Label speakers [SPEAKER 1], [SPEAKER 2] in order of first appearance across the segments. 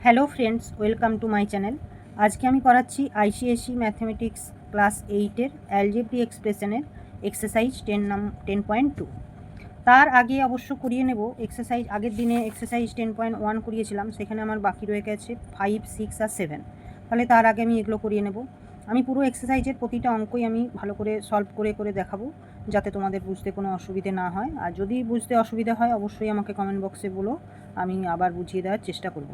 [SPEAKER 1] Hello friends, welcome to my channel. আজকে আমি করাচ্ছি আইসিএসসি ম্যাথমেটিক্স ক্লাস 8-এর অ্যালজেব্রিক এক্সপ্রেশনের এক্সারসাইজ 10.2। তার আগে অবশ্য করিয়ে নেব এক্সারসাইজ। আগের দিনে এক্সারসাইজ 10.1 করিয়েছিলাম, সেখানে আমার বাকি রয়ে গেছে 5, 6 আর 7। তাহলে তার আগে আমি এগুলো করিয়ে নেব। আমি পুরো এক্সারসাইজের প্রতিটা অঙ্কই আমি ভালো করে সলভ করে করে দেখাবো, যাতে তোমাদের বুঝতে কোনো অসুবিধে না হয়। আর যদি বুঝতে অসুবিধা হয় অবশ্যই আমাকে কমেন্ট বক্সে বলো, আমি আবার বুঝিয়ে দেওয়ার চেষ্টা করব।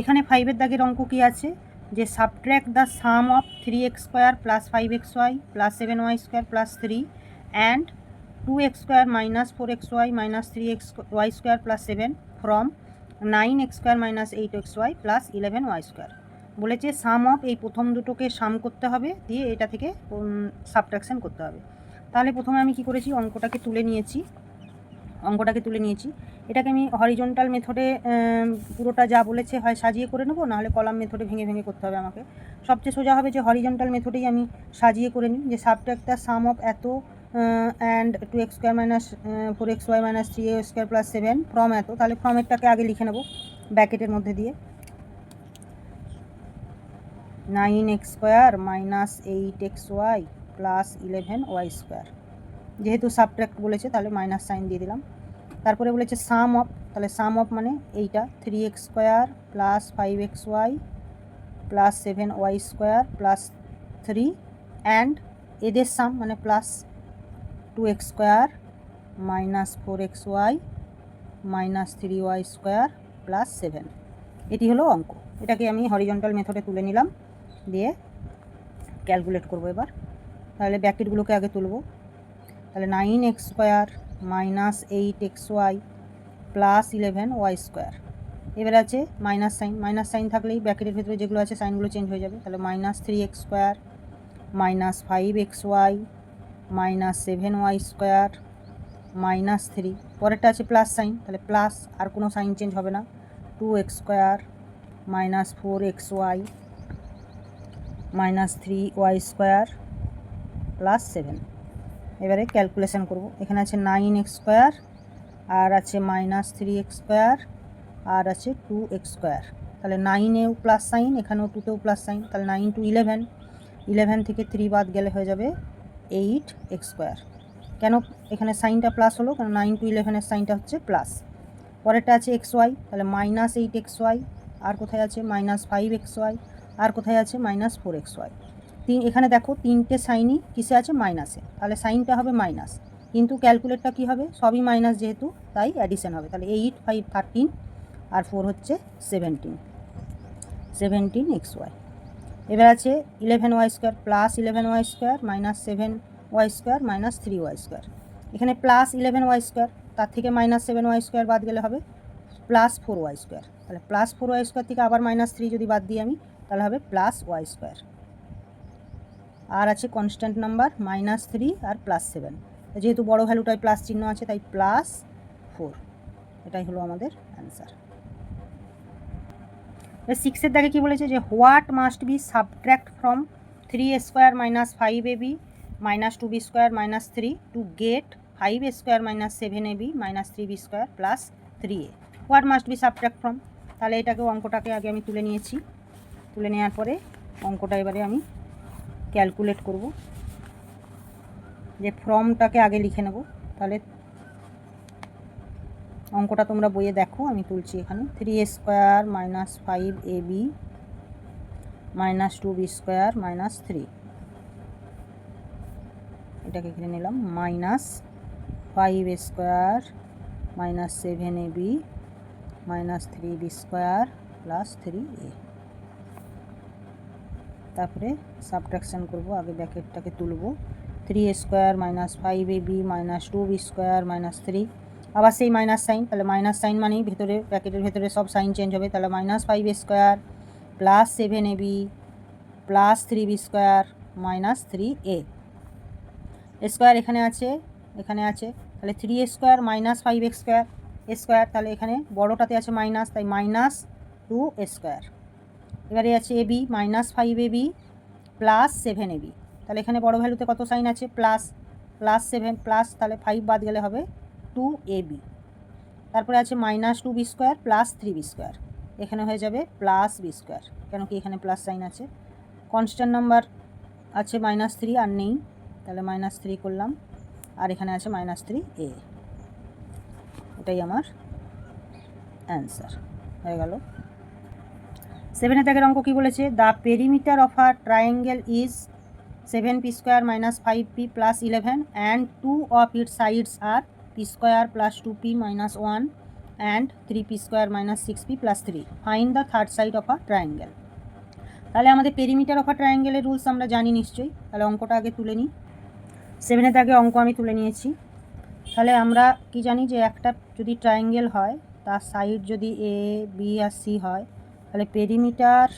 [SPEAKER 1] এখানে 5-এর দাগের অঙ্ক কী আছে, যে subtract the some of 3x² plus 5xy plus 7y² plus 3 and 2x² minus 4xy minus 3xy² plus 7 from 9x² minus 8xy plus 11y²। বলেছে সাম অফ, এই প্রথম দুটোকে সাম করতে হবে, দিয়ে এটা থেকে সাবট্রাকশন করতে হবে। তাহলে প্রথমে আমি কি করেছি, অঙ্কটাকে তুলে নিয়েছি। এটাকে আমি হরিজন্টাল মেথডে পুরোটা যা বলেছে হয় সাজিয়ে করে নেবো, নাহলে কলাম মেথডে ভেঙে ভেঙে করতে হবে আমাকে। সবচেয়ে সোজা হবে যে হরিজন্টাল মেথডেই আমি সাজিয়ে করে নিই, যে সাবট্রাক্ট দ্য সাম অফ এত and 2x² minus 4xy minus 3a² plus 7 from এত। তাহলে ফ্রমেরটাকে আগে লিখে নেবো ব্র্যাকেটের মধ্যে দিয়ে, 9x² minus 8xy plus 11y²। যেহেতু সাবট্রাক্ট বলেছে তাহলে মাইনাস সাইন দিয়ে দিলাম। তারপরে বলেছে সাম অফ, তাহলে সাম অফ মানে এইটা 3x² plus 5xy plus 7y² plus 3 and এদের সাম মানে plus 2x² minus 4xy minus 3y² plus 7। এটি হলো অঙ্ক। এটাকে আমি হরিজন্টাল মেথডে তুলে নিলাম, দিয়ে ক্যালকুলেট করব এবার। তাহলে ব্র্যাকেটগুলোকে আগে তুলব। তাহলে 9x² minus 8xy plus 11y²। এবার আছে মাইনাস সাইন থাকলেই ব্র্যাকেটের ভেতরে যেগুলো আছে সাইনগুলো চেঞ্জ হয়ে যাবে। তাহলে minus 3x² minus 5xy minus 7y² minus 3। পরেরটা আছে প্লাস সাইন, তাহলে প্লাস, আর কোনো সাইন চেঞ্জ হবে না। 2x² minus 4xy minus 3y² plus 7। এবারে ক্যালকুলেশন করব। এখানে আছে 9x² আর আছে মাইনাস 3x² আর আছে 2x²। তাহলে 9এও প্লাস সাইন, এখানেও 2তেও প্লাস সাইন। তাহলে 9 টু 11, 11 থেকে 3 বাদ গেলে হয়ে যাবে 8x²। কেন এখানে সাইনটা প্লাস হলো, কারণ 9 টু 11-এর সাইনটা হচ্ছে প্লাস। পরেরটা আছে xy, তাহলে মাইনাস 8xy, আর কোথায় আছে মাইনাস 5xy, আর কোথায় আছে মাইনাস 4xy। এখানে দেখো তিনটে সাইনই কিসে আছে, মাইনাসে, তাহলে সাইনটা হবে মাইনাস, কিন্তু ক্যালকুলেটটা কী হবে, সবই মাইনাস যেহেতু, তাই অ্যাডিশন হবে। তাহলে 8, 5, 13 আর 4 হচ্ছে 17xy। এবার আছে 11y² plus 11y² minus 7y² minus 3y²। এখানে প্লাস 11y², তার থেকে মাইনাস 7y² বাদ গেলে হবে প্লাস 4y²। তাহলে প্লাস 4y² থেকে আবার মাইনাস 3 যদি বাদ দিই আমি, তাহলে হবে প্লাস y²। আর আছে কনস্ট্যান্ট নাম্বার মাইনাস 3 আর প্লাস 7, যেহেতু বড় ভ্যালুটায় প্লাস চিহ্ন আছে তাই প্লাস 4। এটাই হলো আমাদের অ্যান্সার। 6-এর দাগে কী বলেছে, যে what must be subtract from 3a² minus 5ab minus 2b² minus 3 to get 5a² minus 7ab minus 3b² plus 3a। What must be subtract from, তাহলে এটাকেও অঙ্কটাকে আগে আমি তুলে নিয়েছি। তুলে নেওয়ার পরে অঙ্কটা এবারে আমি ক্যালকুলেট করব, যে ফর্মটাকে আগে লিখে নেব। তাহলে অঙ্কটা তোমরা বইয়ে দেখো, আমি তুলছি এখানে। 3a² minus 5ab minus 2b² minus 3, এটাকে এখানে নিলাম, minus 5a² minus 7ab minus 3b² plus 3a। তারপরে সাবট্রাকশান করব, আগে ব্র্যাকেটটাকে তুলব। 3a² minus 5ab minus 2b² minus 3, আবার সেই মাইনাস সাইন, তাহলে মাইনাস সাইন মানেই ভেতরে ব্র্যাকেটের ভেতরে সব সাইন চেঞ্জ হবে। তাহলে minus 5a² plus 7ab plus 3b² minus 3a। Square এখানে আছে, তাহলে 3a² মাইনাস 5x² তাহলে এখানে বড়টাতে আছে মাইনাস, তাই মাইনাস 2a²। এবারে আছে ab minus 5ab plus 7ab, তাহলে এখানে বড় ভ্যালুতে কত সাইন আছে, প্লাস, প্লাস 7 প্লাস, তাহলে 5 বাদ গেলে হবে 2ab। তারপরে আছে মাইনাস 2b² প্লাস 3b², তাহলে এখানে বড় ভ্যালুতে কত সাইন আছে, প্লাস, প্লাস 7 প্লাস, তাহলে 5 বাদ গেলে হবে 2ab। তারপরে আছে মাইনাস 2b² প্লাস 3b², তাহলে এখানে বড় ভ্যালুতে কত সাইন আছে, প্লাস, প্লাস 7 প্লাস, তাহলে 5 বাদ গেলে হবে 2ab। এখানে হয়ে যাবে প্লাস বি স্কোয়ার, কেন কি এখানে প্লাস সাইন আছে। কনস্ট্যান্ট নাম্বার আছে -3 আর নেই, তাহলে -3 করলাম, আর এখানে আছে -3a। এটাই আমার অ্যান্সার হয়ে গেল। 7 দাগের অঙ্ক কী বলেছে? The perimeter of a triangle is 7p² - 5p + 11 and 2 of its sides are p² + 2p - 1 and 3p² - 6p + 3. Find the third side of a triangle. তাহলে আমাদের পেরিমিটার অফ আ ট্রায়াঙ্গেলের রুলস আমরা জানি নিশ্চয়ই। তাহলে অঙ্কটা আগে তুলে নিই। 7 দাগে অঙ্ক আমি তুলে নিয়েছি। তাহলে আমরা কি জানি যে একটা যদি ট্রায়াঙ্গেল হয়, তার সাইড যদি এ, বি আর সি হয়, তাহলে perimeter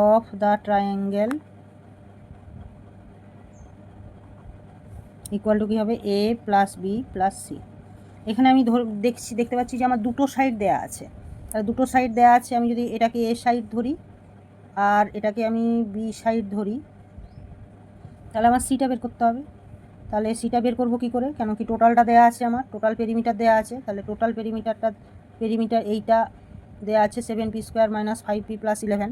[SPEAKER 1] of the triangle equal to কী হবে? a + b + c। এখানে আমি দেখতে পাচ্ছি যে আমার দুটো সাইড দেয়া আছে। তাহলে দুটো সাইড দেয়া আছে, আমি যদি এটাকে a সাইড ধরি আর এটাকে আমি b সাইড ধরি, তাহলে আমার সিটা বের করতে হবে। তাহলে সিটা বের করবো কী করে? কেন কি টোটালটা দেয়া আছে, আমার টোটাল পেরিমিটার দেয়া আছে। তাহলে টোটাল পেরিমিটার এইটা দেয়া আছে 7p² - 5p + 11।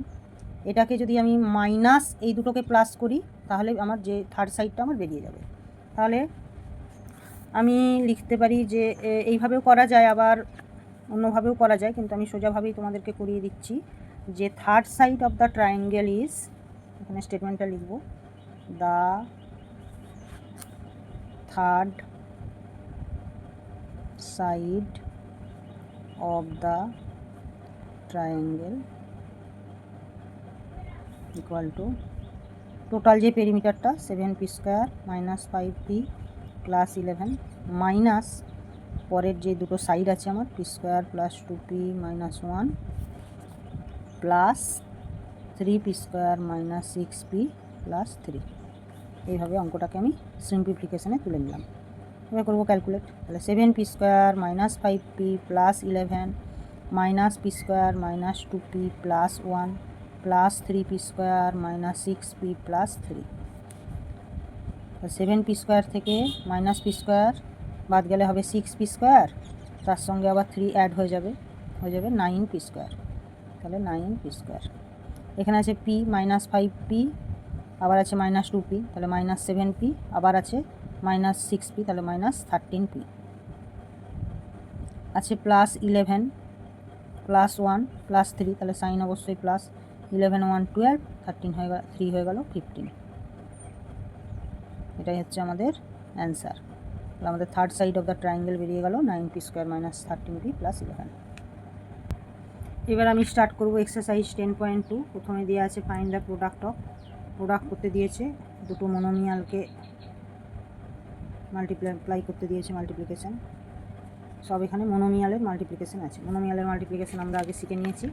[SPEAKER 1] এটাকে যদি আমি মাইনাস এই দুটোকে প্লাস করি, তাহলে আমার যে থার্ড সাইডটা আমার বেরিয়ে যাবে। তাহলে আমি লিখতে পারি যে এইভাবেও করা যায়, আবার অন্যভাবেও করা যায়, কিন্তু আমি সোজাভাবেই তোমাদেরকে করিয়ে দিচ্ছি যে third side of the triangle is, এখানে স্টেটমেন্টটা লিখব, the third side of the triangle equal two total যে পেরিমিটারটা 7p² - 5p + 11 মাইনাস পরের যে দুটো সাইড আছে আমার p² + 2p - 1 plus 3p² - 6p + 3। এইভাবে অঙ্কটাকে আমি সিম্পলিফিকেশানে তুলে নিলাম। এবার করবো ক্যালকুলেট। তাহলে 7p² - 5p + 11 minus p² - 2p + 1 plus 3p² - 6p + 3। 7p² থেকে -p² বাদ গেলে হবে 6p², তার সঙ্গে আবার 3 অ্যাড হয়ে যাবে 9p²। তাহলে 9p²। এখানে আছে p -5p, আবার আছে -2p, তাহলে -7p, আবার আছে -6p, তাহলে -13p, আছে +11 +1 +3, তাহলে সাইন অবশ্যই প্লাস, 11 1 12, 13 হয়ে গেল, 3 হয়ে গেল 15। এটাই হচ্ছে আমাদের অ্যান্সার। তাহলে আমাদের third side of the triangle বেরিয়ে গেল 9p² - 13p + 11। এবার আমি স্টার্ট করব এক্সারসাইজ 10.2। প্রথমে দেওয়া আছে ফাইন্ড দ্য প্রোডাক্ট করতে দিয়েছে, দুটো মনোমিয়ালকে মাল্টিপ্লাই করতে দিয়েছে, মাল্টিপ্লিকেশান। সব এখানে মনোমিয়ালের মাল্টিপ্লিকেশান আছে। মনোমিয়ালের মাল্টিপ্লিকেশান আমরা আগে শিখে নিয়েছি।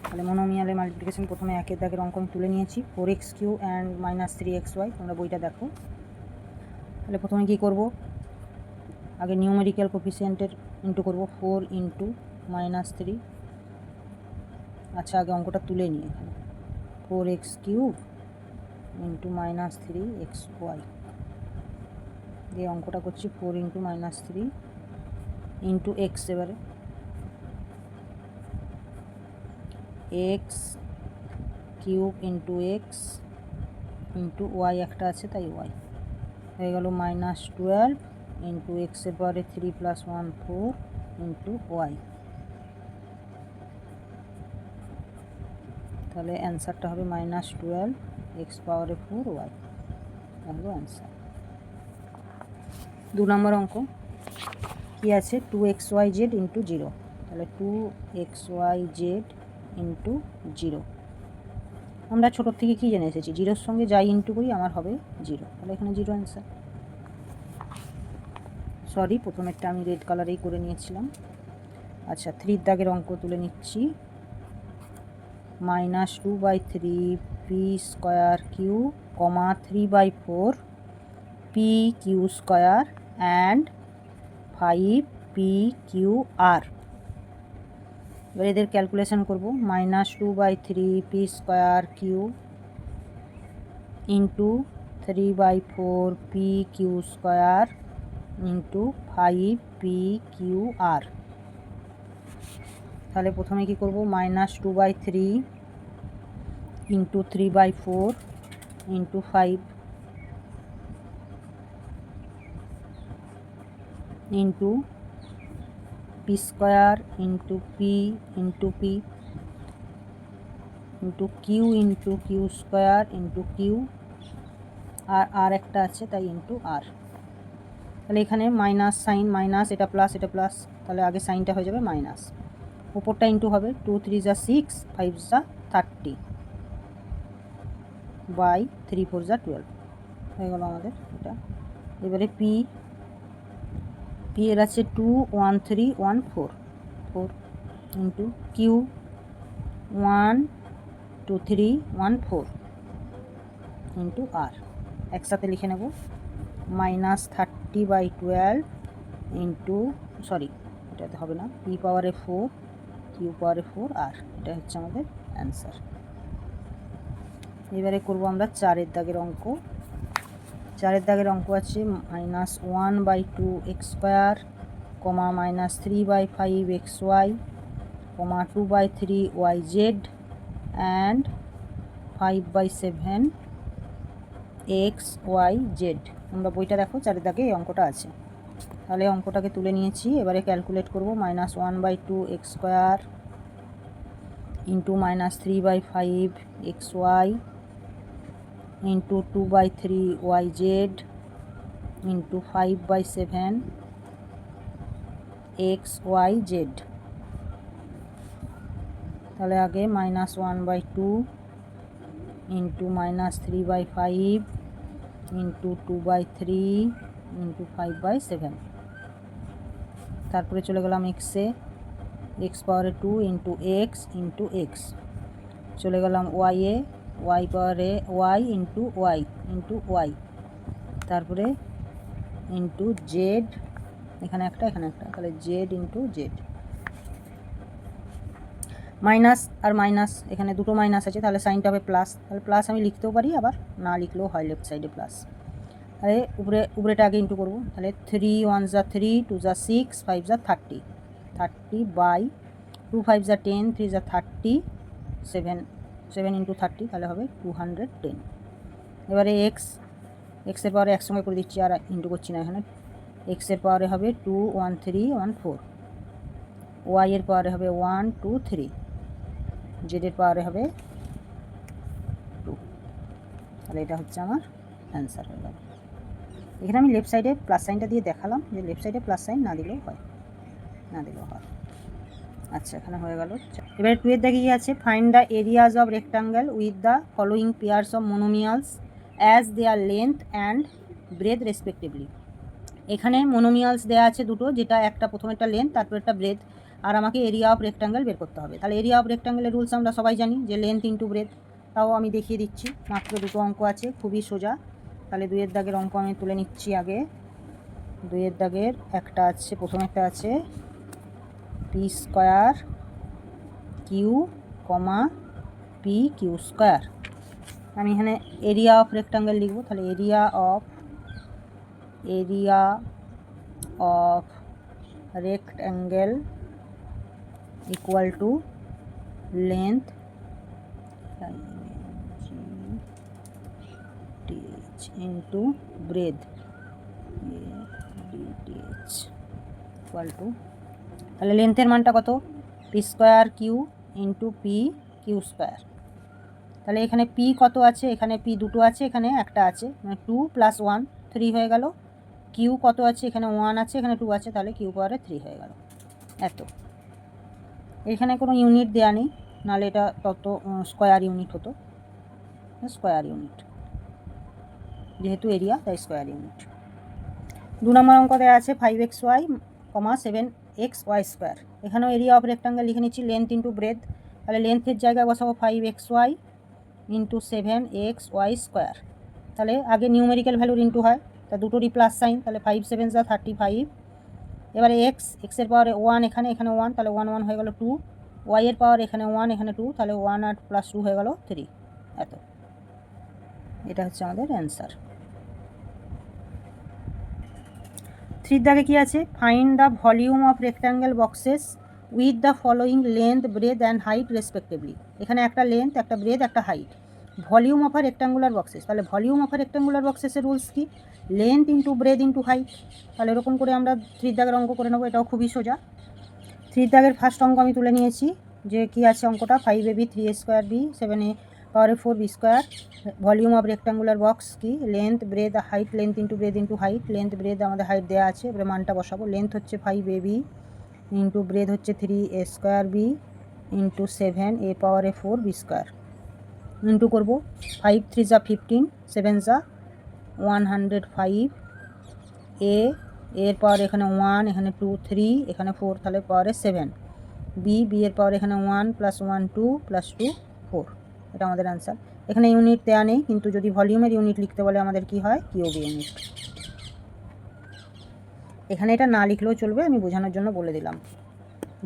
[SPEAKER 1] তাহলে মনোমিয়ালের মাল্টিপ্লিকেশান প্রথমে 1 দাগের অঙ্ক আমি তুলে নিয়েছি, 4x³ অ্যান্ড -3xy। তোমরা বইটা দেখো। তাহলে প্রথমে কী করব? আগে নিউমেরিক্যাল কোফিসিয়েন্টের ইন্টু করব, 4 × -3। আচ্ছা, আগে অঙ্কটা তুলে নিই। এখানে 4x³ × -3xy দিয়ে অঙ্কটা করছি। 4 × -3 × x, এবারে x³ × x × y একটা আছে, তাই y হয়ে গেল -12 × x এর পাওয়ারে 3 + 1 4 × y। তাহলে অ্যান্সারটা হবে -12 x পাওয়ারে 4 y। হলো অ্যান্সার। 2 নম্বর অঙ্ক কী আছে? 2xyz × 0। তাহলে 2xyz × 0 আমরা ছোটোর থেকে কী জেনে এসেছি? 0-র সঙ্গে যাই ইন্টু করি আমার হবে 0। তাহলে এখানে 0 অ্যান্সার। সরি, প্রথমেরটা আমি রেড কালারেই করে নিয়েছিলাম। আচ্ছা, 3 দাগের অঙ্ক তুলে নিচ্ছি। -2/3p² 3/4 pq² and 5pqr। এবার এদের ক্যালকুলেশন করব। -2/3p² × 3/4 pq² × 5pqr। তাহলে প্রথমে কি করব, -2/3 into 3/4 into 5 into p square into p into p into q square into q, আর একটা আছে তাই ইন্টু আর। তাহলে এখানে মাইনাস সাইন, মাইনাস, এটা প্লাস, এটা প্লাস, তাহলে আগে সাইনটা হয়ে যাবে মাইনাস, উপরটা ইন্টু হবে 2 3 যা 6, 5 যা 30 বাই 3 4 যা 12 হয়ে গেল আমাদের এটা। এবারে পি এর আছে 2 1 3 1 4 4 ইন্টু কিউ 1 2 3 1 4 ইন্টু আর, একসাথে লিখে নেব -30/12 ইন্টু, সরি এটাতে হবে না, পি পাওয়ারে 4 কিউ পাওয়ারে 4 আর, এটা হচ্ছে আমাদের অ্যান্সার। এবারে করব আমরা 4-এর দাগের অঙ্ক। 4-এর দাগের অঙ্ক আছে -1/2 x², -3/5 xy, 2/3 yz and 5/7 xyz। তোমরা বইটা দেখো, 4-এর দাগে এই অঙ্কটা আছে। তাহলে অঙ্কটাকে তুলে নিয়েছি, এবারে ক্যালকুলেট করব। -1/2 x² into -3/5 xy into 2/3 yz into 5/7 xyz। তাহলে আগে -1/2 ইন্টু -3/5 ইন্টু 2/3 ইন্টু 5/7, তারপরে চলে গেলাম এক্সে, x পাওয়ারে 2 ইন্টু এক্স ইন্টু এক্স, চলে গেলাম ওয়াইয়ে, y পাওয়ারে y into y into y, তারপরে ইন্টু জেড, এখানে একটা এখানে একটা, তাহলে জেড ইন্টু জেড। মাইনাস আর মাইনাস, এখানে দুটো মাইনাস আছে, তাহলে সাইনটা হবে প্লাস, তাহলে প্লাস আমি লিখতেও পারি, আবার না লিখলেও হয়, লেফট সাইডে প্লাস। তাহলে উপরেটা আগে ইন্টু করবো, তাহলে 3 1 যা 3, 2 যা 6, 5 যা 30, 30 বাই 2 5 যা 10, 3 যা 30, 7 ইন্টু 30, তাহলে হবে 210। এবারে এক্সের পাওয়ারে একসঙ্গে করে দিচ্ছি, আর ইন্টু করছি না এখানে। এক্সের পাওয়ারে হবে 2 1 3 1 4, ওয়াইয়ের পাওয়ারে হবে 1 2 3, জেডের পাওয়ারে হবে 2। তাহলে এটা হচ্ছে আমার অ্যান্সার হয়ে গেল। এখানে আমি লেফট সাইডে প্লাস সাইনটা দিয়ে দেখালাম যে লেফট সাইডে প্লাস সাইন না দিলেও হয়, না দিলেও হয়। আচ্ছা, এখানে হয়ে গেল। এবারে 2-এর দাগে কি আছে, find the areas of rectangle with the following pairs of monomials as their length and breadth respectively. এখানে মোনোমিয়ালস দেওয়া আছে দুটো, যেটা একটা প্রথম একটা লেন্থ, তারপর একটা ব্রেথ, আর আমাকে এরিয়া অফ রেক্টাঙ্গেল বের করতে হবে। তাহলে এরিয়া অফ রেক্টাঙ্গেলের রুলস আমরা সবাই জানি যে লেন্থ ইন্টু ব্রেথ, তাও আমি দেখিয়ে দিচ্ছি, মাত্র দুটো অঙ্ক আছে, খুবই সোজা। তাহলে 2-এর দাগের অঙ্ক আমি তুলে নিচ্ছি আগে। 2-এর দাগের একটা আছে, প্রথম একটা আছে p square q p q square. আমি এখানে এরিয়া অফ রেক্টাঙ্গেল লিখব, তাহলে area of rectangle equal to length into breadth equal to, তাহলে লেন্থের মানটা কত, p square q into p q square. তাহলে এখানে পি কত আছে, এখানে পি দুটো আছে, এখানে একটা আছে, মানে 2 + 1 3 হয়ে গেল। কিউ কত আছে, এখানে 1 আছে, এখানে 2 আছে, তাহলে কিউ পাওয়ারে 3 হয়ে গেল। এত, এখানে কোনো ইউনিট দেওয়া নেই, নাহলে এটা তত স্কোয়ার ইউনিট হতো, স্কোয়ার ইউনিট, যেহেতু এরিয়া তাই স্কোয়ার ইউনিট। 2 নম্বর অঙ্ক দেওয়া আছে 5xy, 7xy²। এখানেও এরিয়া অফ রেক্টাঙ্গেল লিখে নিচ্ছি, লেন্থ ইন্টু ব্রেথ। তাহলে লেন্থের জায়গায় বসাবো 5xy ইন্টু 7xy²। তাহলে আগে নিউমেরিক্যাল ভ্যালুর ইন্টু হয়, তা দুটোরই প্লাস সাইন, তাহলে 5 7 যা 35। এবারে এক্সের পাওয়ারে 1, এখানে 1, তাহলে 1 1 হয়ে গেল 2। ওয়াইয়ের পাওয়ার এখানে 1, এখানে 2, তাহলে 1 আর প্লাস 2 হয়ে গেল 3। এত, এটা হচ্ছে আমাদের অ্যান্সার। 3-র দাগে কী আছে, find the volume of rectangle boxes with the following length breadth and height respectively. এখানে একটা লেন্থ, একটা ব্রেথ, একটা height. Volume of a rectangular boxes, তাহলে ভলিউম অফ আ রেক্ট্যাঙ্গুলার বক্সেসের রুলস কি? Length into breadth into height. তাহলে এরকম করে আমরা 3 দাগের অঙ্ক করে নেবো, এটাও খুবই সোজা। 3 দাগের ফার্স্ট অঙ্ক আমি তুলে নিয়েছি, যে কি আছে অঙ্কটা, 5ab 3a square b 7a power 4 b square. Volume of rectangular box কি? Length breadth height, length into breadth into height. Length breadth আমাদের হাইট দেওয়া আছে, এবারে মানটা বসাবো। লেন্থ হচ্ছে 5ab ইন্টু ব্রেথ হচ্ছে 3a square b into 7a power 4 b square, into করবো 5 3 যা 15, 7 যা 105, এর পাওয়ার এখানে 1, এখানে 2 3, এখানে 4, তাহলে পাওয়ারে 7। বি এর পাওয়ার এখানে 1 + 1 2 + 2 4। এটা আমাদের অ্যান্সার। এখানে ইউনিট দেওয়া নেই, কিন্তু যদি ভলিউমের ইউনিট লিখতে বলে আমাদের কি হয়? Cube unit. এখানে এটা না লিখলেও চলবে, আমি বোঝানোর জন্য বলে দিলাম।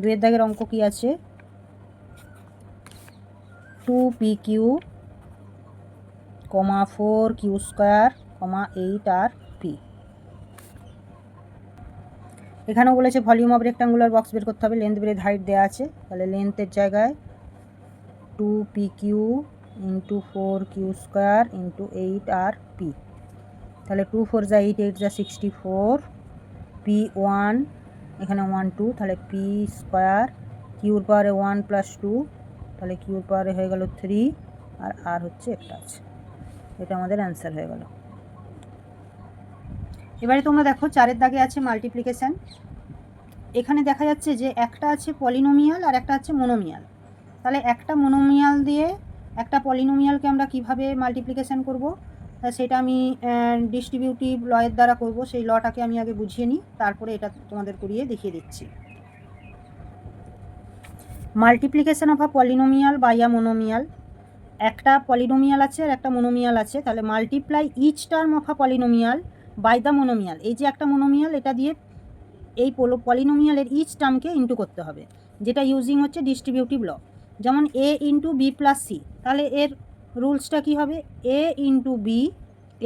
[SPEAKER 1] 2 এর দাগের অঙ্ক কি আছে? 2pq, 4q স্কোয়ার, 8 আর p। এখানেও বলেছে ভলিউম অফ রেক্ট্যাঙ্গুলার বক্স বের করতে হবে। লেন্থ ব্রেথ হাইট দেওয়া আছে, তাহলে লেন্থের জায়গায় 2pq into 4q square into 8 আর p। তাহলে 2 4 যা 8, 8 যা 64, p1 এখানে 1 2, তাহলে p স্কোয়ার, কিউর পাওয়ারে 1 + 2, তাহলে কিউর পাওয়ারে হয়ে গেল 3, আর হচ্ছে একটা আছে। এটা আমাদের অ্যান্সার হয়ে গেল। এবারে তোমরা দেখো 4 এর দাগে আছে মাল্টিপ্লিকেশান। এখানে দেখা যাচ্ছে যে একটা আছে পলিনোমিয়াল আর একটা আছে মোনোমিয়াল। তাহলে একটা মোনোমিয়াল দিয়ে একটা পলিনোমিয়ালকে আমরা কিভাবে মাল্টিপ্লিকেশান করব, সেটা আমি ডিস্ট্রিবিউটিভ লয়ের দ্বারা করব। সেই লটাকে আমি আগে বুঝিয়ে নিই, তারপরে এটা তোমাদের করিয়ে দেখিয়ে দিচ্ছি। Multiplication of a polynomial by a monomial. একটা পলিনোমিয়াল আছে আর একটা মোনোমিয়াল আছে, তাহলে multiply each term of a polynomial by the monomial. এই যে একটা মোনোমিয়াল, এটা দিয়ে এই পলিনোমিয়ালের ইচ টার্মকে ইন্টু করতে হবে, যেটা ইউজিং হচ্ছে ডিস্ট্রিবিউটিভ ল। যেমন a into b plus c, তাহলে এর রুলসটা কী হবে? a ইন্টু বি,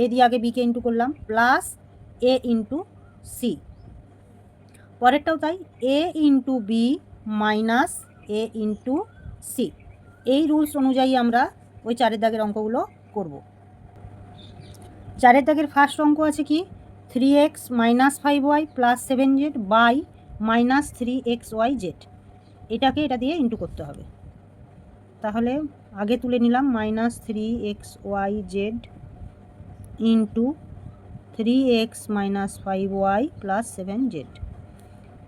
[SPEAKER 1] এ দিয়ে আগে বিকে ইন্টু করলাম, প্লাস a ইন্টু সি। পরেরটাও তাই, a into b minus a into c. এই রুলস অনুযায়ী আমরা ওই 4 এর দাগের অঙ্কগুলো করব। 4 এর দাগের ফার্স্ট অঙ্ক আছে কি? 3x - 5y + 7z by -3xyz। এটাকে এটা দিয়ে ইন্টু করতে হবে। তাহলে আগে তুলে নিলাম -3xyz into 3x - 5y + 7z।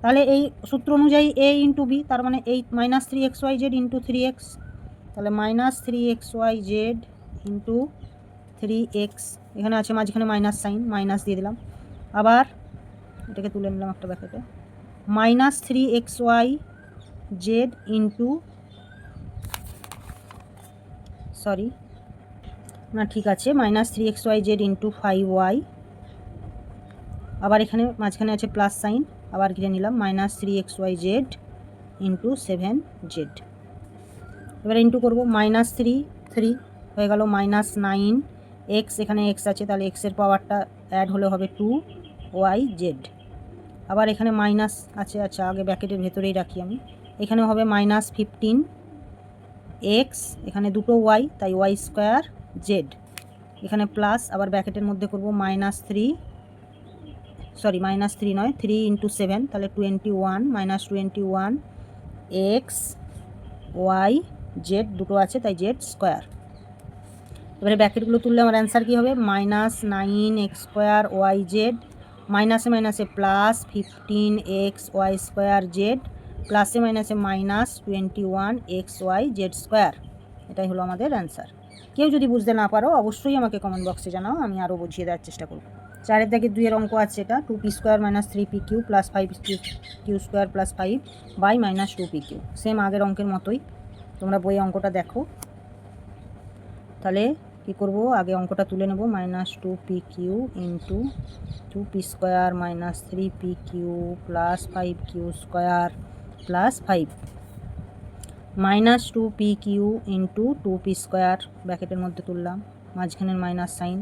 [SPEAKER 1] তাহলে এই সূত্র অনুযায়ী a ইন্টু বি, তার মানে এই -3xyz ইন্টু 3x, তাহলে -3xyz ইন্টু 3x, এখানে আছে মাঝখানে মাইনাস সাইন, মাইনাস দিয়ে দিলাম। আবার এটাকে তুলে নিলাম একটা ব্র্যাকেটে, -3xyz ইন্টু, সরি না ঠিক আছে, -3xyz ইন্টু 5y। আবার এখানে মাঝখানে আছে প্লাস সাইন, আবার ঘিরে নিলাম -3xyz ইন্টু 7z। এবার ইন্টু করবো, -3 হয়ে গেল -9x, এখানে x আছে, তাহলে x এর পাওয়ারটা অ্যাড হলে হবে 2yz। আবার এখানে মাইনাস আছে, আচ্ছা আগে ব্র্যাকেটের ভেতরেই রাখি আমি, এখানে হবে -15x, এখানে দুটো y, তাই y স্কোয়ার z, এখানে প্লাস, আবার ব্র্যাকেটের মধ্যে করব -3 নয় 3 ইন্টু 7, তাহলে 21 -21 x y z দুটো আছে, তাই z স্কোয়ার। এবারে ব্র্যাকেটগুলো তুললে আমার অ্যান্সার কী হবে? -9x স্কোয়ার yz, মাইনাসে মাইনাসে plus 15x y square z, প্লাসে মাইনাসে -21x y z স্কোয়ার। এটাই হলো আমাদের অ্যান্সার। কেউ যদি বুঝতে না পারো অবশ্যই আমাকে কমেন্ট বক্সে জানাও, আমি আরও বুঝিয়ে দেওয়ার চেষ্টা করব। 4 এর দাগে 2 এর অঙ্ক আছে, এটা 2p² - 3pq + 5q² + 5 by -2pq। Same আগের অঙ্কের মতোই, তোমরা বই অঙ্কটা দেখো। তাহলে কী করব, আগে অঙ্কটা তুলে নেব, -2pq into 2p² - 3pq + 5q² + 5, -2pq into 2p² ব্র্যাকেটের মধ্যে তুললাম, মাঝখানের minus sine,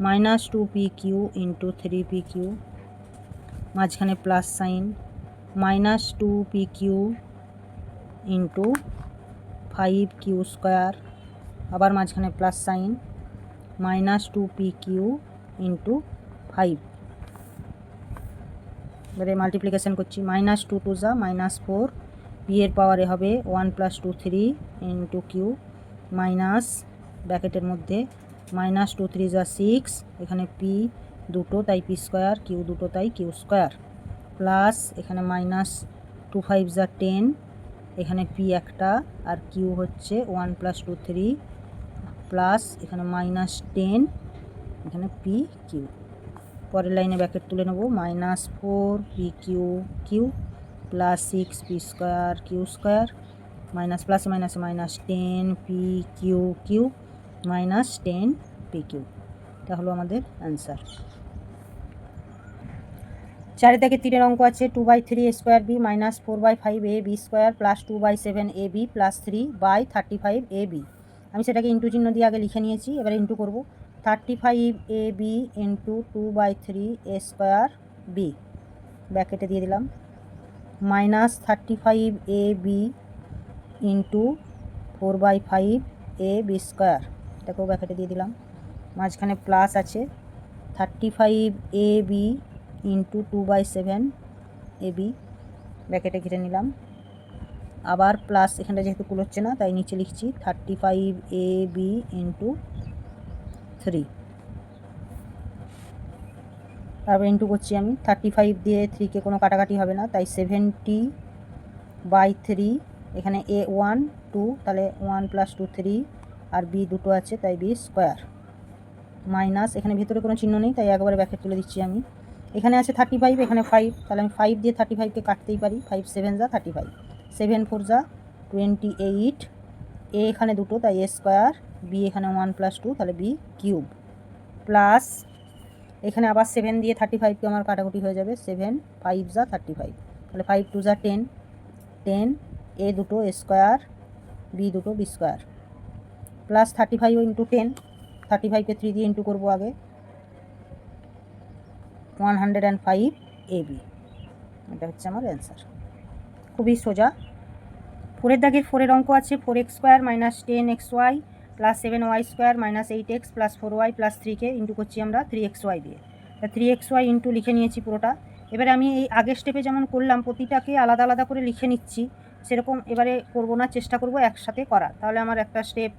[SPEAKER 1] -2pq into 3pq, মাঝখানে plus sign, -2pq into 5q square, আবার মাঝখানে plus sign, minus 2pq into 5। এবারে মাল্টিপ্লিকেশান করছি, মাইনাস 2 2 যা -4, পি এর পাওয়ারে হবে 1 + 2 3 ইন্টু কিউ, মাইনাস ব্র্যাকেটের মধ্যে মাইনাস 2 3 যা 6, এখানে পি দুটো তাই পি স্কোয়ার, কিউ দুটো তাই কিউ স্কোয়ার, প্লাস এখানে মাইনাস 2 5 যা 10, এখানে পি একটা আর কিউ হচ্ছে 1 + 2 3, প্লাস এখানে -10, এখানে পি কিউ। পরের লাইনে ব্র্যাকেট তুলে নেব, -4 p q q plus 6 p square q square, minus প্লাসে মাইনাসে -10 p q q -10 p q. এটা হলো আমাদের অ্যান্সার। 4 থেকে 3 অঙ্ক আছে 2/3 square B minus 4/5 A B square plus 2/7 A B plus 3/35 A B. আমি সেটাকে ইন্টু চিহ্ন দিয়ে আগে লিখে নিয়েছি, এবারে ইন্টু করব। 35 A B into 2/3 A square B, ব্র্যাকেটে দিয়ে দিলাম, minus 35 A B into 4/5 A B square, এটাকেও ব্র্যাকেটে দিয়ে দিলাম, মাঝখানে প্লাস আছে 35 A B into 2/7 A B, ব্র্যাকেটে ঘিরে নিলাম, আবার প্লাস, এখানটা যেহেতু কুলোচ্ছে না তাই নিচে লিখছি 35 এ বি ইন্টু 3, তারপর ইন্টু করছি আমি, 35 দিয়ে 3কে কোনো কাটাকাটি হবে না তাই 70/3, এখানে এ 1 2 তাহলে 1 + 2 3 আর বি দুটো আছে তাই বি স্কোয়ার, মাইনাস এখানে ভিতরে কোনো চিহ্ন নেই তাই একবারে ব্র্যাকেট তুলে দিচ্ছি আমি, এখানে আছে 35 এখানে 5, তাহলে আমি 5 দিয়ে 35কে কাটতেই পারি, 5 7 যা 35, 7 4 যা 28, এ এখানে দুটো তাই এ স্কোয়ার, বি এখানে 1 + 2 তাহলে বি কিউব, প্লাস এখানে আবার 7 দিয়ে 35কে আমার কাটাকুটি হয়ে যাবে, 7 5 যা 35, তাহলে 5 2 যা 10, 10 এ দুটো এ স্কোয়ার, বি দুটো বি স্কোয়ার, প্লাস 35 ইন্টু 10, 35কে 3 দিয়ে ইন্টু করবো আগে, 105 এ বি। এটা হচ্ছে আমার অ্যান্সার, খুবই সোজা। 4 দাগের 4 অঙ্ক আছে 4x² - 10xy plus 7y² - 8x plus 4y plus 3কে ইন্টু করছি আমরা 3xy দিয়ে, 3xy ইন্টু লিখে নিয়েছি পুরোটা। এবারে আমি এই আগের স্টেপে যেমন করলাম প্রতিটাকে আলাদা আলাদা করে লিখে নিচ্ছি, সেরকম এবারে করব না, চেষ্টা করব একসাথে করা, তাহলে আমার একটা স্টেপ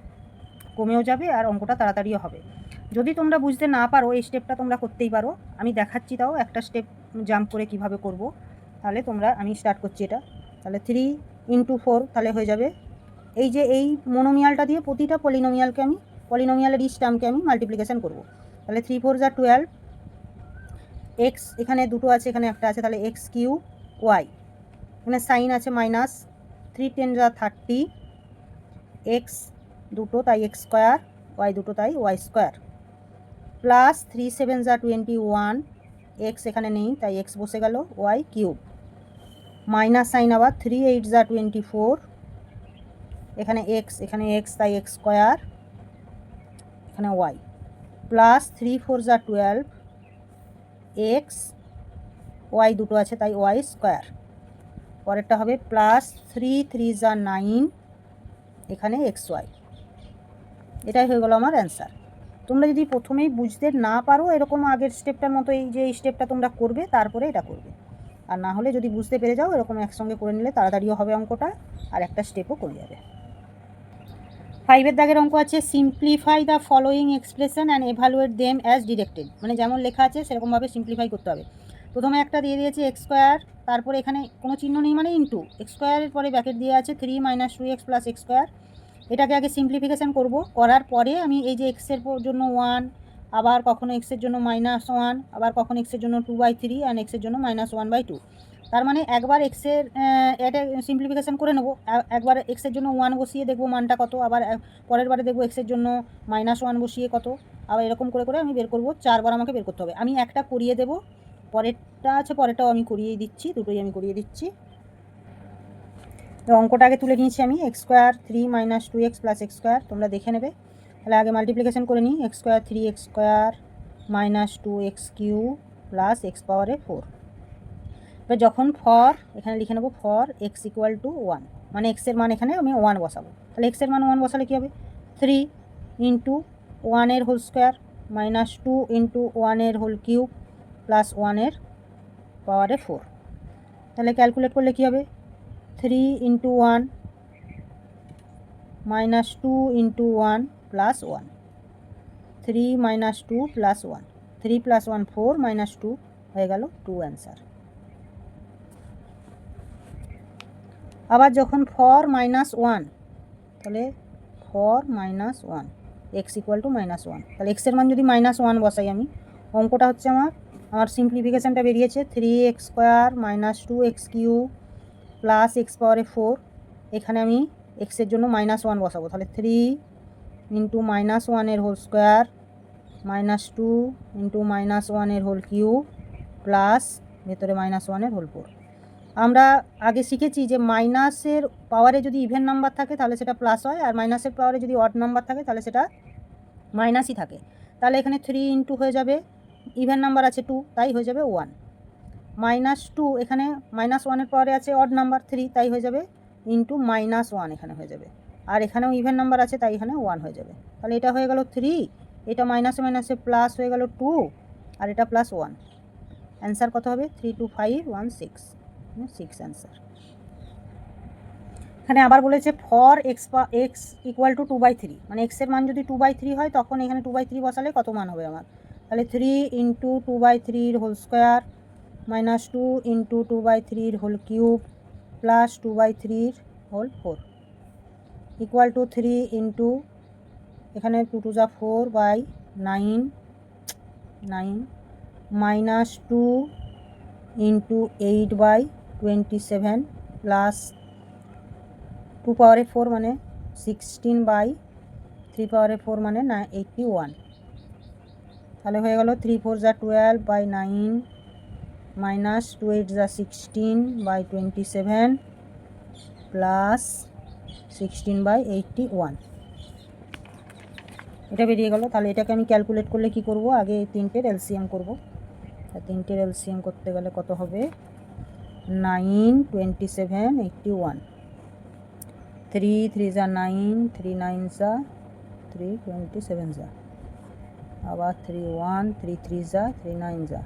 [SPEAKER 1] কমেও যাবে আর অঙ্কটা তাড়াতাড়িও হবে। যদি তোমরা বুঝতে না পারো এই স্টেপটা তোমরা করতেই পারো, আমি দেখাচ্ছি তাও একটা স্টেপ জাম্প করে কিভাবে করব। তাহলে আমি স্টার্ট করছি এটা, তাহলে 3 × 4 তাহলে হয়ে যাবে, এই যে এই মোনোমিয়ালটা দিয়ে প্রতিটা পলিনোমিয়ালকে আমি পলিনোমিয়ালের ইচ টার্মকে আমি মাল্টিপ্লিকেশান করব। তাহলে 3 4 যা 12, এক্স এখানে দুটো আছে এখানে একটা আছে তাহলে এক্স কিউ ওয়াই, এখানে সাইন আছে মাইনাস, 3 10 যা 30, এক্স দুটো তাই এক্স স্কোয়ার, ওয়াই দুটো তাই ওয়াই স্কোয়ার, প্লাস 3 7 যা 21, এক্স এখানে নেই তাই এক্স বসে গেল, ওয়াই কিউব, মাইনাস সাইন আবার 3 8 যা 24, এখানে এক্স তাই এক্স স্কোয়ার, এখানে ওয়াই, প্লাস 3 4 যা 12, এক্স ওয়াই দুটো আছে তাই ওয়াই স্কোয়ার, পরেরটা হবে প্লাস 3 3 যা 9, এখানে এক্স ওয়াই। এটাই হয়ে গেল আমার অ্যান্সার। তোমরা যদি প্রথমেই বুঝতে না পারো এরকম আগের স্টেপটার মতো এই যে এই স্টেপটা তোমরা করবে তারপরে এটা করবে, আর না হলে যদি বুঝতে পেরে যাও এরকম একসঙ্গে করে নিলে তাড়াতাড়িও হবে অঙ্কটা আর একটা স্টেপও করে যাবে। 5 দাগের অঙ্ক আছে simplify the following expression and evaluate them as directed, মানে যেমন লেখা আছে সেরকমভাবে সিম্পলিফাই করতে হবে। প্রথমে একটা দিয়ে দিয়েছে এক্স স্কোয়ার, তারপরে এখানে কোনো চিহ্ন নেই মানে ইন্টু, এক্স স্কোয়ারের পরে ব্র্যাকেট দিয়ে আছে 3 - 2x + x স্কোয়ার, এটাকে আগে সিম্পলিফিকেশান করব, করার পরে আমি এই যে এক্সের জন্য 1, আবার কখনো এক্সের জন্য -1, আবার কখনো এক্সের জন্য 2/3 অ্যান্ড এক্সের জন্য -1/2, তার মানে একবার এক্সের এটা সিম্পলিফিকেশান করে নেবো, একবার এক্সের জন্য 1 বসিয়ে দেখবো মানটা কত, আবার পরের বারে দেখবো এক্সের জন্য -1 বসিয়ে কত, আবার এরকম করে করে আমি বের করবো, 4 বার আমাকে বের করতে হবে। আমি একটা করিয়ে দেবো, পরেরটা আছে পরেরটাও আমি করিয়ে দিচ্ছি, দুটোই আমি করিয়ে দিচ্ছি। অঙ্কটা আগে তুলে নিয়েছি আমি, x² 3 - 2x + x স্কোয়ার, তোমরা দেখে নেবে। তাহলে আগে মাল্টিপ্লিকেশান করে নিই, x² 3x² - 2x³ plus x পাওয়ারে 4। এবার যখন ফর এখানে লিখে নেব ফর x = 1, মানে এক্সের মান এখানে আমি 1 বসাবো। তাহলে এক্সের মান 1 বসালে কী হবে, 3 into 1 whole square minus 2 into 1 whole cube plus 1 পাওয়ারে 4। তাহলে ক্যালকুলেট করলে কী হবে, 3 into 1 minus 2 into 1 plus 1, 3 minus 2 plus 1, 3 plus 1 4 minus 2 হয়ে গেল 2 অ্যান্সার। আবার যখন ফর মাইনাস 1, তাহলে for minus 1 x equal two minus 1, তাহলে এক্সের মান যদি মাইনাস 1 বসাই আমি, অঙ্কটা হচ্ছে আমার সিম্পলিফিকেশানটা বেরিয়েছে 3x square minus 2x cube plus x পাওয়ারে 4। এখানে আমি এক্সের জন্য মাইনাস 1 বসাবো, তাহলে 3 into minus 1 whole square minus 2 into minus 1 whole cube plus ভেতরে মাইনাস 1 হোল 4। আমরা আগে শিখেছি যে মাইনাসের পাওয়ারে যদি ইভেন নাম্বার থাকে তাহলে সেটা প্লাস হয়, আর মাইনাসের পাওয়ারে যদি অড নাম্বার থাকে তাহলে সেটা মাইনাসই থাকে। তাহলে এখানে 3 ইন্টু হয়ে যাবে, ইভেন নাম্বার আছে 2 তাই হয়ে যাবে 1, মাইনাস 2 এখানে মাইনাস 1 পাওয়ারে আছে অড নাম্বার 3 তাই হয়ে যাবে ইন্টু মাইনাস 1 এখানে হয়ে যাবে, আর এখানেও ইভেন নাম্বার আছে তাই এখানে 1 হয়ে যাবে। তাহলে এটা হয়ে গেল 3, এটা মাইনাসে মাইনাসে প্লাস হয়ে গেল 2, আর এটা প্লাস 1। অ্যান্সার কত হবে, 3 2 5 1 6, 6 অ্যান্সার। এখানে আবার বলেছে ফর এক্স ইকুয়াল টু 2/3, মানে এক্সের মান যদি 2/3 হয় তখন এখানে 2/3 বসালে কত মান হবে আমার, তাহলে 3 into 2/3 whole square minus 2 into 2/3 whole cube plus 2/3 whole 4 equal to 3 into এখানে 2 2 যা 4/9 মাইনাস 2 ইন্টু 8/27 প্লাস 2 পাওয়ারে 4 মানে 16/3 পাওয়ারে 4 মানে 81। তাহলে হয়ে গেল 3 4 যা 12/9 মাইনাস 2 8 যা 16/27 প্লাস 16/81, এটা বেরিয়ে গেল। তাহলে এটাকে আমি ক্যালকুলেট করলে কি করব, আগে এই তিনটের এলসিএম করব। তিনটের এলসিএম করতে গেলে কত হবে, 9 27 81, 3 3 যা 9, 3 9 যা 3 27 যা, আবার 3 1 3 3 যা 3 9 যা,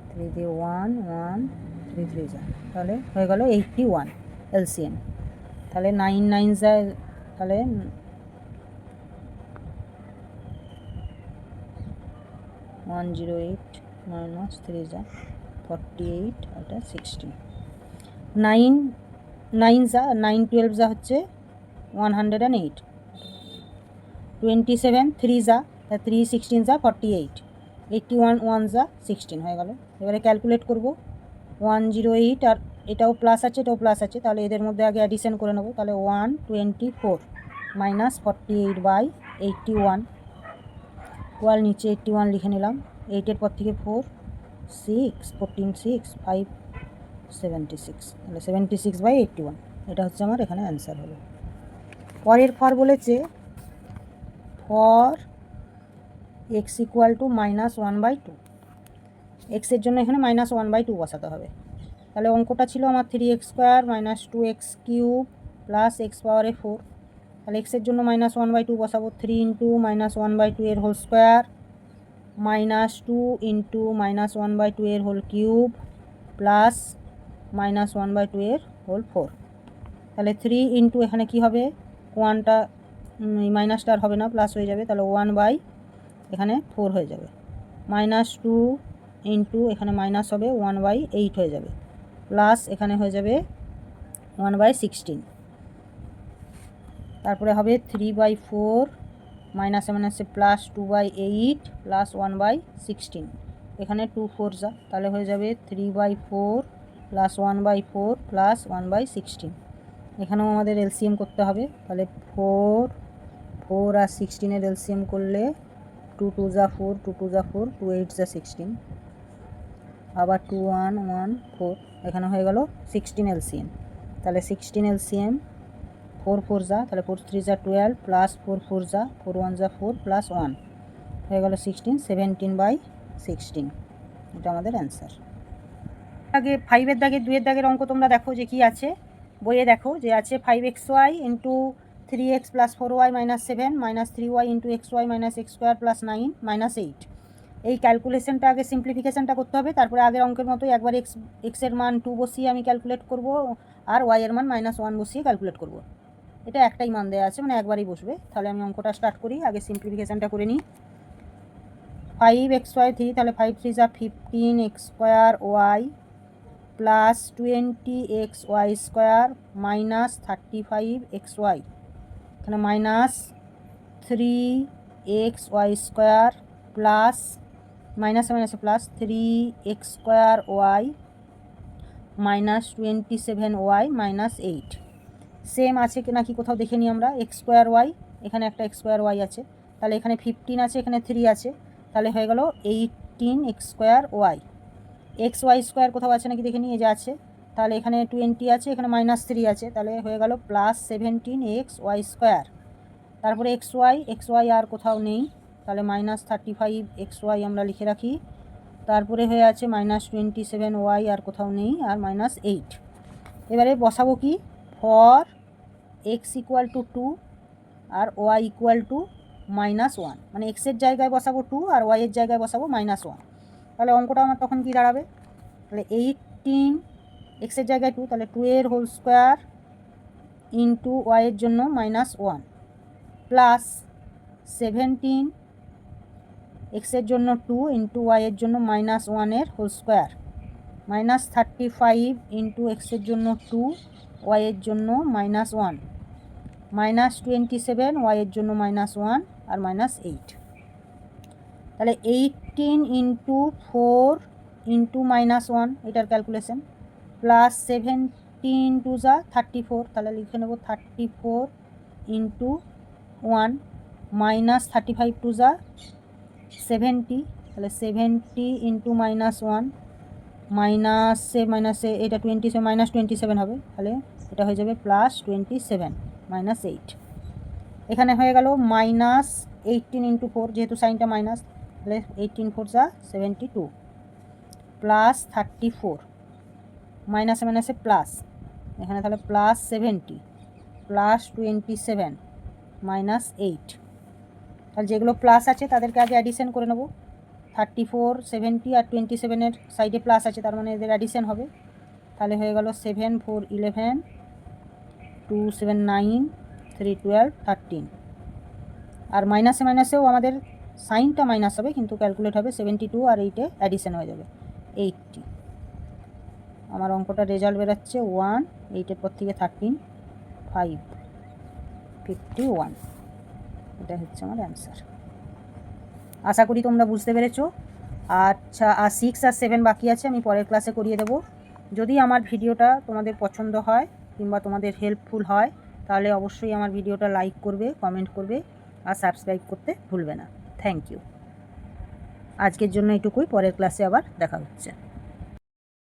[SPEAKER 1] 3 দিয়ে 1 1 3 3 যা, তাহলে হয়ে গেল 81 এলসিএম। তাহলে 9 9 যা, তাহলে 108 মাইনাস 3 যা 48, এটা 16, 9 9 যা 9 12 যা হচ্ছে 108, 27 3 যা 3 16 যা 48, 81 1 যা 16 হয়ে গেল। এবারে ক্যালকুলেট করব 108, আর এটাও প্লাস আছে এটাও প্লাস আছে, তাহলে এদের মধ্যে আগে অ্যাডিশন করে নেব। তাহলে 124 মাইনাস 48/81, ওয়াল নিচে 81 লিখে নিলাম, 8-এর পর থেকে 4 6 14 6 5 76, তাহলে 76/81, এটা হচ্ছে আমার এখানে অ্যান্সার হলো। পরের ফর বলেছে for x equal two minus 1/2, এক্সের জন্য এখানে মাইনাস 1/2 বসাতে হবে। তাহলে অঙ্কটা ছিল আমার 3x square minus 2x cube plus x পাওয়ারে 4, তাহলে এক্সের জন্য মাইনাস 1/2 বসাবো, 3 into minus 1/2 whole square minus 2 into minus 1/2 whole cube plus minus 1/2 whole 4। তাহলে 3 ইন্টু এখানে কি হবে, 1টা মাইনাসটা আর হবে না, প্লাস হয়ে যাবে, তাহলে 1 এখানে 4 হয়ে যাবে, মাইনাস 2 ইন্টু এখানে মাইনাস হবে 1/8 হয়ে যাবে, প্লাস এখানে হয়ে যাবে 1/16, তারপরে হবে 3/4 মাইনাসে মাইনাসে প্লাস 2/8 প্লাস 1/16, এখানে 2 4 যা, তাহলে হয়ে যাবে 3/4 প্লাস 1/4 প্লাস 1/16। এখানেও আমাদের এলসিএম করতে হবে, তাহলে 4 4 আর 16-এর এলসিএম করলে 2 2 যা 4 2 2 যা 4 2 8 যা 16, আবার 2 1 1 4, এখানে হয়ে গেল 16 এলসিএম। তাহলে 16 এলসিএম 4 4 যা, তাহলে 4 3 যা 12 প্লাস 4 4 যা 4 1 যা 4 প্লাস 1 হয়ে গেল 16, 17/16, এটা আমাদের অ্যান্সার। আগে 5-এর দাগের 2-এর দাগের অঙ্ক তোমরা দেখো যে কি আছে, বইয়ে দেখো যে আছে 5xy into 3x plus 4y minus 7 minus 3y into xy minus x square plus 9 minus 8। এই ক্যালকুলেশনটা আগে সিম্পলিফিকেশনটা করতে হবে, তারপরে আগের অঙ্কের মতোই একবার এক্সের মান 2 বসিয়ে আমি ক্যালকুলেট করব আর ওয়াই এর মান -1 বসিয়ে ক্যালকুলেট করব। এটা একটাই মান দেওয়া আছে, মানে একবারই বসবে। তাহলে আমি অঙ্কটা স্টার্ট করি, আগে সিম্পলিফিকেশনটা করে নিই। 5xy 3, তাহলে 5 3 যা 15x square y plus 20xy square minus 35xy, এখানে মাইনাস 3xy স্কোয়ার প্লাস মাইনাসে মাইনাসে plus 3x square y minus 27y minus 8। Same আছে কি নাকি কোথাও দেখে নিই আমরা। এক্স স্কোয়ার ওয়াই, এখানে একটা এক্স স্কোয়ার ওয়াই আছে, তাহলে এখানে 15 আছে, এখানে 3 আছে, তাহলে হয়ে গেল 18x square y. X y square কোথাও আছে নাকি দেখে নিই, এই যে আছে, তাহলে এখানে 20 আছে, এখানে -3 আছে, তাহলে হয়ে গেল প্লাস 17xy স্কোয়ার। তারপরে এক্স ওয়াই আর কোথাও নেই, তাহলে -35xy আমরা লিখে রাখি। তারপরে হয়ে আছে -27y আর কোথাও নেই, আর -8। এবারে বসাবো কি, ফর এক্স ইকুয়াল টু 2 আর ওয়াই ইকুয়াল টু -1, মানে এক্সের জায়গায় বসাবো 2 আর ওয়াইয়ের জায়গায় বসাবো -1। তাহলে অঙ্কটা আমার তখন কি দাঁড়াবে, তাহলে 18 এক্সের জায়গায় 2, তাহলে 2 এর হোল স্কোয়ার ইন্টু ওয়াইয়ের জন্য -1 প্লাস 17 এক্সের জন্য 2 ইন্টু ওয়াইয়ের জন্য -1 এর হোল স্কোয়ার মাইনাস 35 ইন্টু এক্সের জন্য 2 ওয়াইয়ের জন্য -1 মাইনাস 27 ওয়াইয়ের জন্য -1 আর -8। তাহলে 18 ইন্টু 4 ইন্টু -1 এটার ক্যালকুলেশন প্লাস 17 টু যা 34, তাহলে লিখে নেব 34 ইন্টু 1 মাইনাস 35 টু যা 70, তাহলে 70 ইন্টু -1 মাইনাসে মাইনাসে এটা 27 -27 হবে, তাহলে এটা হয়ে যাবে +27 -8। এখানে হয়ে গেল -18 ইন্টু 4, যেহেতু সাইনটা মাইনাস, তাহলে 18 4 যা 72 প্লাস 34 মাইনাসে মাইনাসে প্লাস, এখানে তাহলে +70 +27 -8। তাহলে যেগুলো প্লাস আছে তাদেরকে আগে অ্যাডিশন করে নেব। 34 70 আর 27-এর সাইডে প্লাস আছে, তার মানে এদের অ্যাডিশন হবে। তাহলে হয়ে গেল 7 4 11 2 7 9 3 12 13। আর মাইনাসে মাইনাসেও আমাদের সাইনটা মাইনাস হবে, কিন্তু ক্যালকুলেট হবে 72 আর 8-এ অ্যাডিশন হয়ে যাবে 80। আমার অঙ্কটা রেজাল্ট বেরোচ্ছে 1, 8-এর পর থেকে 13 5 51। এটা হচ্ছে আমার অ্যান্সার। আশা করি তোমরা বুঝতে পেরেছো। আচ্ছা, আর 6 আর 7 বাকি আছে, আমি পরের ক্লাসে করিয়ে দেবো। যদি আমার ভিডিওটা তোমাদের পছন্দ হয় কিংবা তোমাদের হেল্পফুল হয়, তাহলে অবশ্যই আমার ভিডিওটা লাইক করবে, কমেন্ট করবে আর সাবস্ক্রাইব করতে ভুলবে না। Thank you. আজকের জন্য এটুকুই, পরের ক্লাসে আবার দেখা হচ্ছে।